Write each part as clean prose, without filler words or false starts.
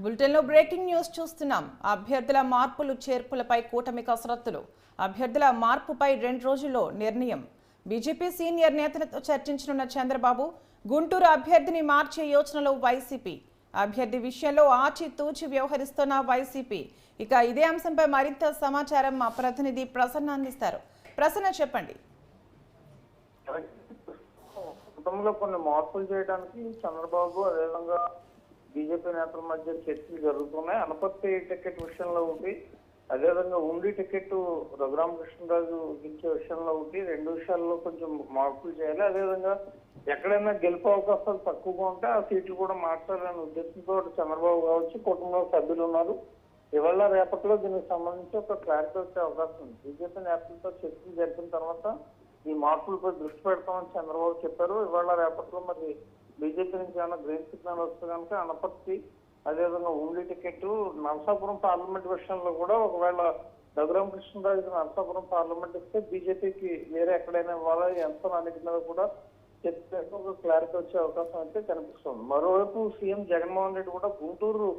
బులెటిన్లో breaking news చూస్తున్నాం. అభ్యర్థుల మార్పులు చేర్పులపై కూటమి కసరత్తులు. అభ్యర్థుల మార్పుపై 2 రోజుల్లో నిర్ణయం. బీజేపీ సీనియర్ నేతలతో చర్చించనున్న చంద్రబాబు. గుంటూరు అభ్యర్థిని మార్చే యోచనలో వైసీపీ. అభ్యర్థి విషయంలో ఆచితూచి వ్యవహరిస్తున్న వైసీపీ. ఇక ఇదే అంశంపై మరింత సమాచారం మా ప్రతినిధి ప్రసన్న అందిస్తారు. ప్రసన్న, చెప్పండి. కుటుంబంలో కొన్ని మార్పులు చేయడానికి చంద్రబాబు అదేవిధంగా బీజేపీ నేతల మధ్య చర్చలు జరుగుతున్నాయి. అనపర్తి టికెట్ విషయంలో ఒకటి, అదేవిధంగా ఉండి టికెట్ రఘురామకృష్ణరాజు ఇచ్చే విషయంలో ఒకటి, 2 విషయాల్లో కొంచెం మార్పులు చేయాలి. అదేవిధంగా ఎక్కడైనా గెలుపు అవకాశాలు తక్కువగా ఉంటే ఆ సీట్లు కూడా మార్చాలనే ఉద్దేశంతో చంద్రబాబు కావచ్చు, కుటుంబ సభ్యులు ఉన్నారు. ఇవాళ రేపట్లో దీనికి సంబంధించి ఒక క్లారిటీ వచ్చే అవకాశం ఉంది. బీజేపీ నేతలతో చర్చలు జరిపిన తర్వాత ఈ మార్పులపై దృష్టి పెడతామని చంద్రబాబు చెప్పారు. ఇవాళ రేపట్లో మరి బీజేపీ నుంచి ఏమైనా గ్రీన్ సిగ్నల్ వస్తే కనుక అనపర్తి అదేవిధంగా ఉండి టికెట్, నరసాపురం పార్లమెంట్ విషయంలో కూడా ఒకవేళ రఘురామకృష్ణరాజు నరసాపురం పార్లమెంట్ ఇస్తే బీజేపీకి వేరే ఎక్కడైనా ఇవ్వాలా ఎంత అనేది మీద కూడా చర్చ ఒక క్లారిటీ వచ్చే అవకాశం అయితే కనిపిస్తుంది. మరోవైపు సీఎం జగన్మోహన్ రెడ్డి కూడా గుంటూరు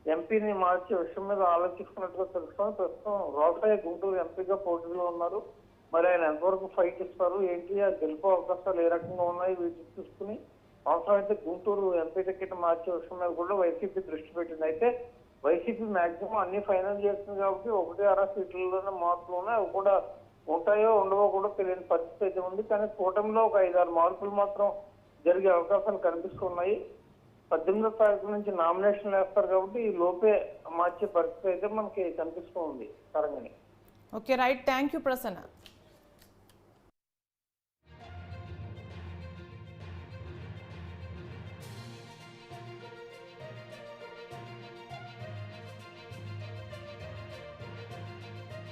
ఎంపీని మార్చే విషయం మీద ఆలోచిస్తున్నట్టుగా తెలుస్తుంది. ప్రస్తుతం రోసయ్య గుంటూరు ఎంపీగా పోటీలో ఉన్నారు. మరి ఆయన ఎంతవరకు ఫైట్ ఇస్తారు, ఏంటి, ఆ గెలుపు అవకాశాలు ఏ రకంగా ఉన్నాయి, వీటిని చూసుకుని అవసరమైతే గుంటూరు ఎంపీ టికెట్ మార్చే విషయం మీద కూడా వైసీపీ దృష్టి పెట్టింది. అయితే వైసీపీ మాక్సిమం అన్ని ఫైనల్ చేస్తుంది కాబట్టి 1-6 సీట్లలోనే మార్పులు ఉన్నాయి. అవి కూడా ఉంటాయో ఉండవో కూడా తెలియని పరిస్థితి అయితే ఉంది. కానీ కూటమిలో ఒక 5-6 మార్పులు మాత్రం జరిగే అవకాశాలు కనిపిస్తున్నాయి. 18వ తారీఖు నుంచి నామినేషన్లు వేస్తారు కాబట్టి ఈ లోపే మార్చే పరిస్థితి అయితే మనకి కనిపిస్తూ ఉంది. Tarangini. Okay, right. Thank you Prasanna.